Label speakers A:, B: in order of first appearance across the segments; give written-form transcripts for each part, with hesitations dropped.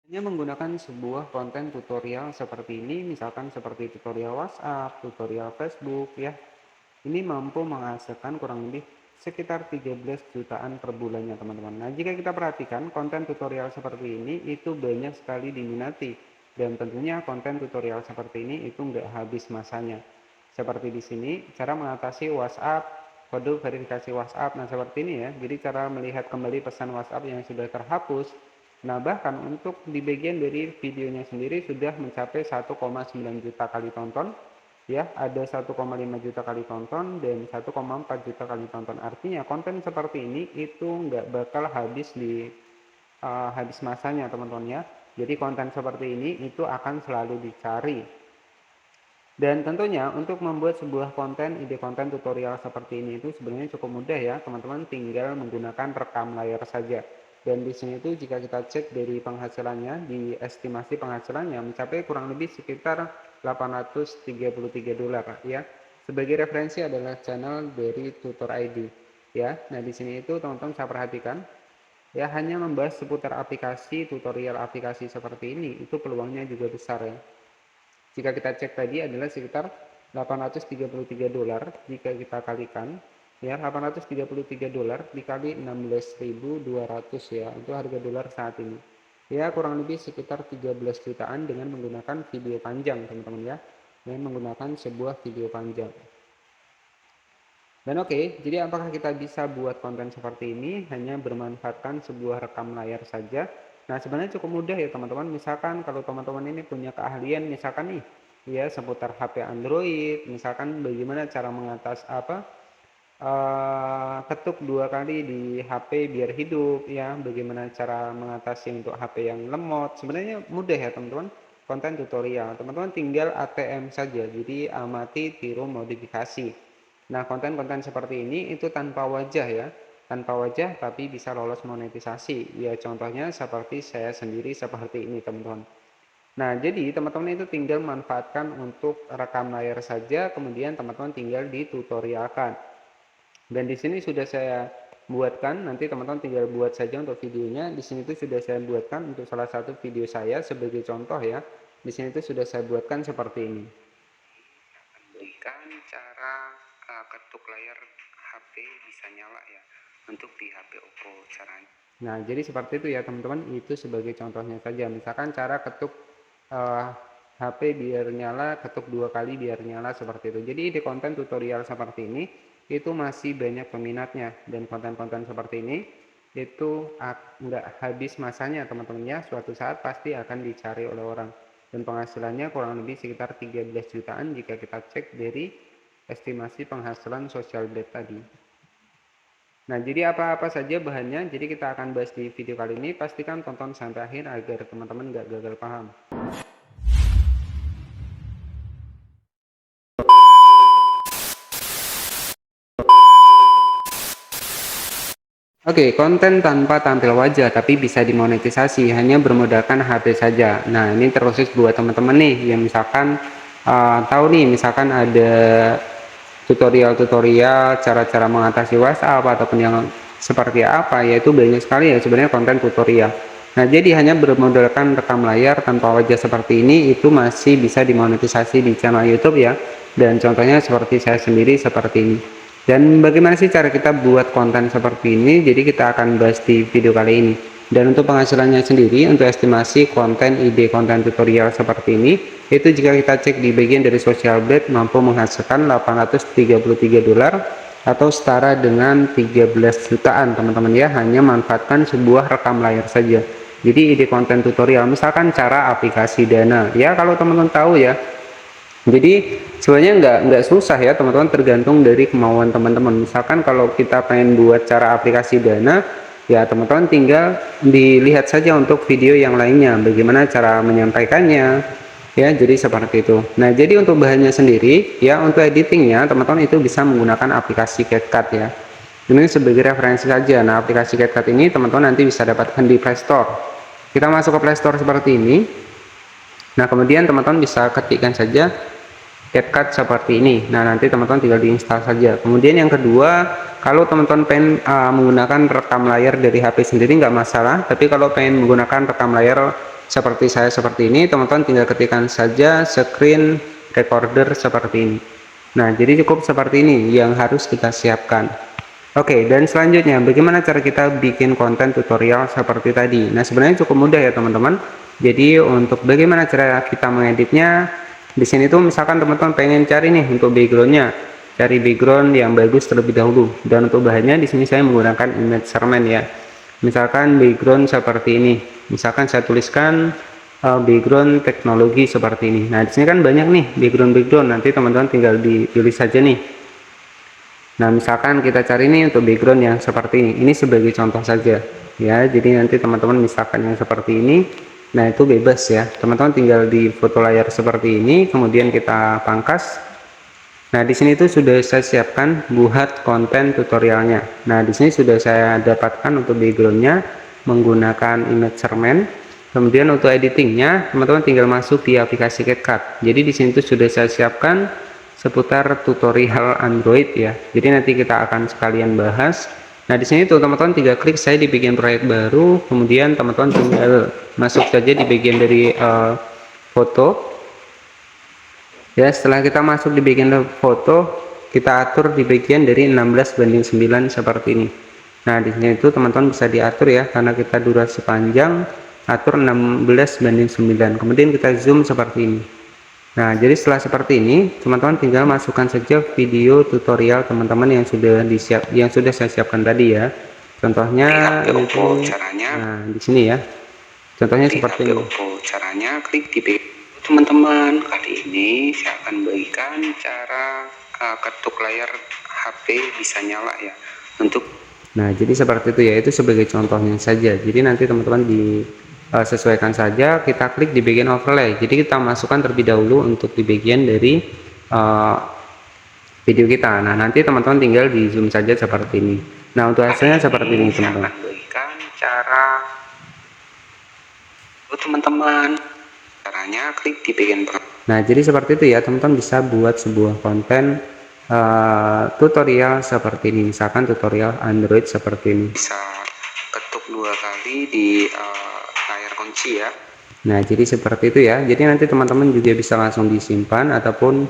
A: Hanya menggunakan sebuah konten tutorial seperti ini, misalkan seperti tutorial WhatsApp, tutorial Facebook ya, ini mampu menghasilkan kurang lebih sekitar 13 jutaan per bulannya teman-teman. Nah, jika kita perhatikan konten tutorial seperti ini itu banyak sekali diminati dan tentunya konten tutorial seperti ini itu nggak habis masanya. Seperti di sini, cara mengatasi WhatsApp, kode verifikasi WhatsApp. Nah, seperti ini ya. Jadi cara melihat kembali pesan WhatsApp yang sudah terhapus. Nah, bahkan untuk di bagian dari videonya sendiri sudah mencapai 1,9 juta kali tonton ya, ada 1,5 juta kali tonton dan 1,4 juta kali tonton. Artinya konten seperti ini itu nggak bakal habis masanya teman-teman ya. Jadi konten seperti ini itu akan selalu dicari. Dan tentunya untuk membuat sebuah konten, ide konten tutorial seperti ini itu sebenarnya cukup mudah ya, teman-teman tinggal menggunakan rekam layar saja. Dan di sini itu jika kita cek dari penghasilannya, di estimasi penghasilannya mencapai kurang lebih sekitar 833 dolar ya. Sebagai referensi adalah channel dari Tutor ID ya. Nah, di sini itu teman-teman saya perhatikan ya, hanya membahas seputar aplikasi, tutorial aplikasi seperti ini itu peluangnya juga besar ya. Jika kita cek tadi adalah sekitar 833 dolar, jika kita kalikan ya 833 dolar dikali 16.200 ya, itu harga dolar saat ini. Ya kurang lebih sekitar 13 jutaan dengan menggunakan video panjang teman-teman ya, dengan menggunakan sebuah video panjang. Dan oke, jadi apakah kita bisa buat konten seperti ini hanya bermanfaatkan sebuah rekam layar saja? Nah, sebenarnya cukup mudah ya teman-teman. Misalkan kalau teman-teman ini punya keahlian, misalkan nih, ya seputar HP Android, misalkan bagaimana cara ketuk 2 kali di HP biar hidup, ya, bagaimana cara mengatasi untuk HP yang lemot. Sebenarnya mudah ya teman-teman. Konten tutorial, teman-teman tinggal ATM saja. Jadi amati, tiru, modifikasi. Nah, konten-konten seperti ini itu tanpa wajah ya, tanpa wajah tapi bisa lolos monetisasi. Ya, contohnya seperti saya sendiri seperti ini, teman-teman. Nah, jadi teman-teman itu tinggal manfaatkan untuk rekam layar saja, kemudian teman-teman tinggal ditutorialkan. Dan di sini sudah saya buatkan, nanti teman-teman tinggal buat saja untuk videonya. Di sini itu sudah saya buatkan untuk salah satu video saya sebagai contoh ya. Di sini itu sudah saya buatkan seperti ini. Berikan cara ketuk layar HP bisa nyala ya untuk di HP Oppo caranya. Nah, jadi seperti itu ya teman-teman, itu sebagai contohnya saja. Misalkan cara ketuk HP biar nyala, ketuk 2 kali biar nyala seperti itu. Jadi di konten tutorial seperti ini itu masih banyak peminatnya, dan konten-konten seperti ini itu nggak habis masanya teman-teman ya, suatu saat pasti akan dicari oleh orang. Dan penghasilannya kurang lebih sekitar 13 jutaan jika kita cek dari estimasi penghasilan social blade tadi. Nah, jadi apa-apa saja bahannya, jadi kita akan bahas di video kali ini. Pastikan tonton sampai akhir agar teman-teman nggak gagal paham. Oke, konten tanpa tampil wajah tapi bisa dimonetisasi hanya bermodalkan HP saja. Nah, ini terkhusus buat teman-teman nih yang misalkan tahu nih, misalkan ada tutorial-tutorial cara-cara mengatasi WhatsApp ataupun yang seperti apa, yaitu banyak sekali ya sebenarnya konten tutorial. Nah, jadi hanya bermodalkan rekam layar tanpa wajah seperti ini itu masih bisa dimonetisasi di channel YouTube ya. Dan contohnya seperti saya sendiri seperti ini. Dan bagaimana sih cara kita buat konten seperti ini? Jadi kita akan bahas di video kali ini. Dan untuk penghasilannya sendiri, untuk estimasi konten, ide konten tutorial seperti ini, itu jika kita cek di bagian dari social blade mampu menghasilkan 833 dolar atau setara dengan 13 jutaan teman-teman ya, hanya manfaatkan sebuah rekam layar saja. Jadi ide konten tutorial, misalkan cara aplikasi Dana, ya kalau teman-teman tahu ya. Jadi sebenarnya nggak susah ya teman-teman, tergantung dari kemauan teman-teman. Misalkan kalau kita pengen buat cara aplikasi Dana, ya teman-teman tinggal dilihat saja untuk video yang lainnya, bagaimana cara menyampaikannya, ya jadi seperti itu. Nah, jadi untuk bahannya sendiri, ya untuk editingnya teman-teman itu bisa menggunakan aplikasi CapCut ya. Ini sebagai referensi saja. Nah, aplikasi CapCut ini teman-teman nanti bisa dapatkan di Play Store. Kita masuk ke Play Store seperti ini. Nah, kemudian teman-teman bisa ketikkan saja CapCut seperti ini. Nah, nanti teman-teman tinggal diinstal saja. Kemudian yang kedua, kalau teman-teman pengen menggunakan rekam layar dari HP sendiri nggak masalah, tapi kalau pengen menggunakan rekam layar seperti saya seperti ini, teman-teman tinggal ketikkan saja screen recorder seperti ini. Nah, jadi cukup seperti ini yang harus kita siapkan. Oke, dan selanjutnya bagaimana cara kita bikin konten tutorial seperti tadi. Nah, sebenarnya cukup mudah ya teman-teman. Jadi untuk bagaimana cara kita mengeditnya, di sini tuh misalkan teman-teman pengen cari nih untuk backgroundnya, cari background yang bagus terlebih dahulu. Dan untuk bahannya di sini saya menggunakan Imagerman ya. Misalkan background seperti ini. Misalkan saya tuliskan background teknologi seperti ini. Nah, di sini kan banyak nih background. Nanti teman-teman tinggal dipilih saja nih. Nah, misalkan kita cari ini untuk background yang seperti ini sebagai contoh saja ya. Jadi nanti teman-teman misalkan yang seperti ini, nah itu bebas ya. Teman-teman tinggal di foto layar seperti ini, kemudian kita pangkas. Nah, di sini itu sudah saya siapkan buat konten tutorialnya. Nah, di sini sudah saya dapatkan untuk backgroundnya menggunakan Imagerman. Kemudian untuk editingnya, teman-teman tinggal masuk di aplikasi CapCut. Jadi di sini itu sudah saya siapkan seputar tutorial Android ya. Jadi nanti kita akan sekalian bahas. Nah, di sini tuh teman-teman tinggal klik saya dibikin proyek baru, kemudian teman-teman tinggal masuk saja di bagian dari foto. Ya, setelah kita masuk di bagian foto, kita atur di bagian dari 16:9 seperti ini. Nah, di sini itu teman-teman bisa diatur ya, karena kita durasi panjang, atur 16:9. Kemudian kita zoom seperti ini. Nah, jadi setelah seperti ini, teman-teman tinggal masukkan saja video tutorial teman-teman yang sudah saya siapkan tadi ya. Contohnya itu caranya. Nah, di sini ya. Contohnya seperti ini. Caranya klik di teman-teman. Kali ini saya akan bagikan cara ketuk layar HP bisa nyala ya. Nah, jadi seperti itu ya. Itu sebagai contohnya saja. Jadi nanti teman-teman sesuaikan saja, kita klik di bagian overlay. Jadi kita masukkan terlebih dahulu untuk di bagian dari video kita. Nah, nanti teman-teman tinggal di zoom saja seperti ini. Nah, untuk hasilnya seperti ini teman-teman. Caranya klik di bagian. Nah, jadi seperti itu ya teman-teman, bisa buat sebuah konten tutorial seperti ini. Misalkan tutorial Android seperti ini. Bisa ketuk 2 kali di layar kunci ya. Nah, jadi seperti itu ya. Jadi nanti teman-teman juga bisa langsung disimpan ataupun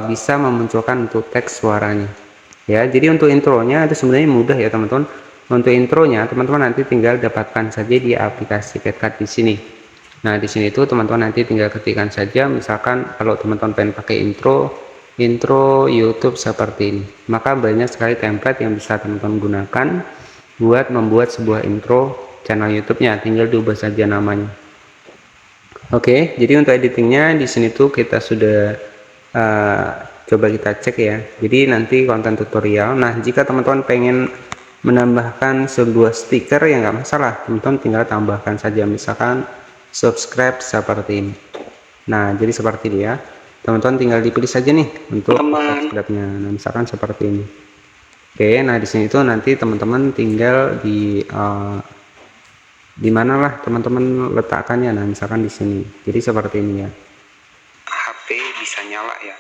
A: bisa memunculkan untuk teks suaranya. Ya, jadi untuk intronya itu sebenarnya mudah ya teman-teman. Untuk intronya teman-teman nanti tinggal dapatkan saja di aplikasi CapCut di sini. Nah, di sini itu teman-teman nanti tinggal ketikkan saja, misalkan kalau teman-teman pengen pakai intro YouTube seperti ini. Maka banyak sekali template yang bisa teman-teman gunakan buat membuat sebuah intro channel YouTube-nya, tinggal diubah saja namanya. Oke, jadi untuk editingnya di sini tuh kita sudah coba kita cek ya. Jadi nanti konten tutorial. Nah, jika teman-teman pengen menambahkan sebuah stiker ya nggak masalah, teman-teman tinggal tambahkan saja, misalkan subscribe seperti ini. Nah, jadi seperti dia. Teman-teman tinggal dipilih saja nih untuk subscribe-nya. Nah, misalkan seperti ini. Oke, nah di sini tuh nanti teman-teman tinggal di mana lah teman-teman letakkannya. Nah, misalkan di sini. Jadi seperti ini ya. HP bisa nyala ya.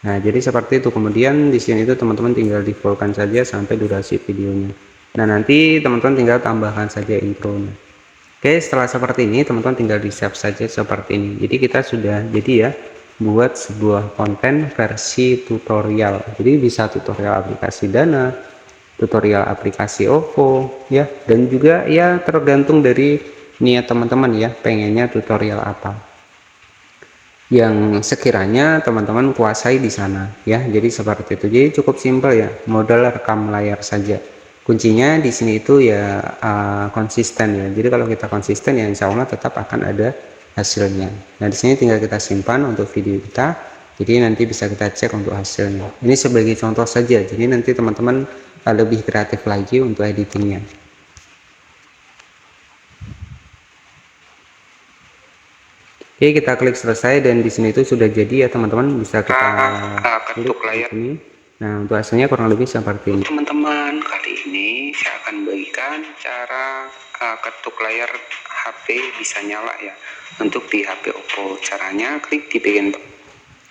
A: Nah, jadi seperti itu. Kemudian di sini itu teman-teman tinggal di-fullkan saja sampai durasi videonya. Nah, nanti teman-teman tinggal tambahkan saja intronya. Oke, setelah seperti ini teman-teman tinggal di-save saja seperti ini. Jadi kita sudah jadi ya buat sebuah konten versi tutorial. Jadi bisa tutorial aplikasi Dana, tutorial aplikasi OVO ya, dan juga ya tergantung dari niat teman-teman ya, pengennya tutorial apa yang sekiranya teman-teman kuasai di sana ya. Jadi seperti itu. Jadi cukup simpel ya, modal rekam layar saja. Kuncinya di sini itu ya konsisten ya. Jadi kalau kita konsisten ya insya Allah tetap akan ada hasilnya. Nah, di sini tinggal kita simpan untuk video kita. Jadi nanti bisa kita cek untuk hasilnya. Ini sebagai contoh saja. Jadi nanti teman-teman lebih kreatif lagi untuk editingnya. Oke, kita klik selesai dan di sini itu sudah jadi ya teman-teman. Bisa kita ketuk layar ini. Nah, untuk hasilnya kurang lebih seperti ini. Teman-teman, kali ini saya akan bagikan cara ketuk layar HP bisa nyala ya untuk di HP OPPO. Caranya klik di bagian.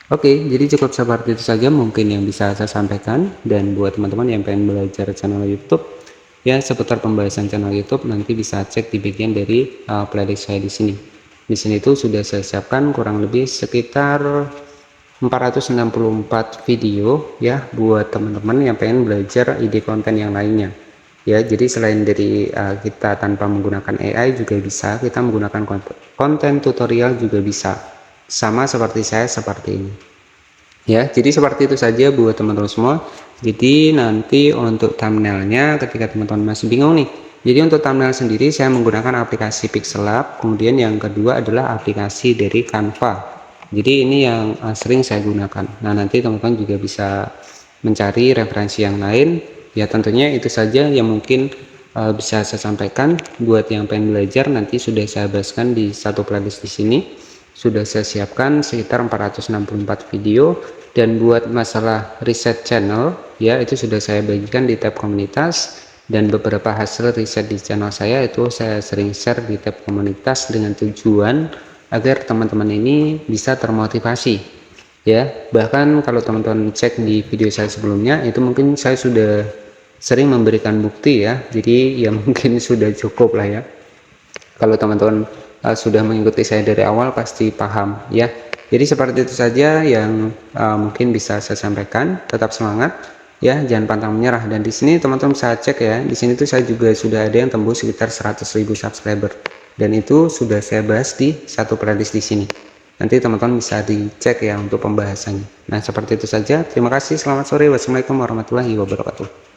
A: Oke, jadi cukup seperti itu saja mungkin yang bisa saya sampaikan. Dan buat teman-teman yang pengen belajar channel YouTube ya seputar pembahasan channel YouTube, nanti bisa cek di bagian dari playlist saya di sini. Di sini tuh sudah saya siapkan kurang lebih sekitar 464 video ya buat teman-teman yang pengen belajar ide konten yang lainnya. Ya, jadi selain dari kita tanpa menggunakan AI juga bisa, kita menggunakan konten tutorial juga bisa. Sama seperti saya seperti ini. Ya, jadi seperti itu saja buat teman-teman semua. Jadi nanti untuk thumbnailnya ketika teman-teman masih bingung nih. Jadi untuk thumbnail sendiri saya menggunakan aplikasi Pixellab, kemudian yang kedua adalah aplikasi dari Canva. Jadi ini yang sering saya gunakan. Nah, nanti teman-teman juga bisa mencari referensi yang lain. Ya, tentunya itu saja yang mungkin bisa saya sampaikan. Buat yang pengen belajar, nanti sudah saya bahaskan di satu playlist di sini. Sudah saya siapkan sekitar 464 video, dan buat masalah riset channel ya itu sudah saya bagikan di tab komunitas, dan beberapa hasil riset di channel saya itu saya sering share di tab komunitas dengan tujuan agar teman-teman ini bisa termotivasi ya. Bahkan kalau teman-teman cek di video saya sebelumnya itu mungkin saya sudah sering memberikan bukti ya, jadi ya mungkin sudah cukup lah ya. Kalau teman-teman sudah mengikuti saya dari awal pasti paham ya. Jadi seperti itu saja yang mungkin bisa saya sampaikan. Tetap semangat ya, jangan pantang menyerah. Dan di sini teman-teman bisa cek ya, di sini tuh saya juga sudah ada yang tembus sekitar 100.000 subscriber, dan itu sudah saya bahas di satu playlist di sini. Nanti teman-teman bisa dicek ya untuk pembahasannya. Nah seperti itu saja, terima kasih, selamat sore, wassalamualaikum warahmatullahi wabarakatuh.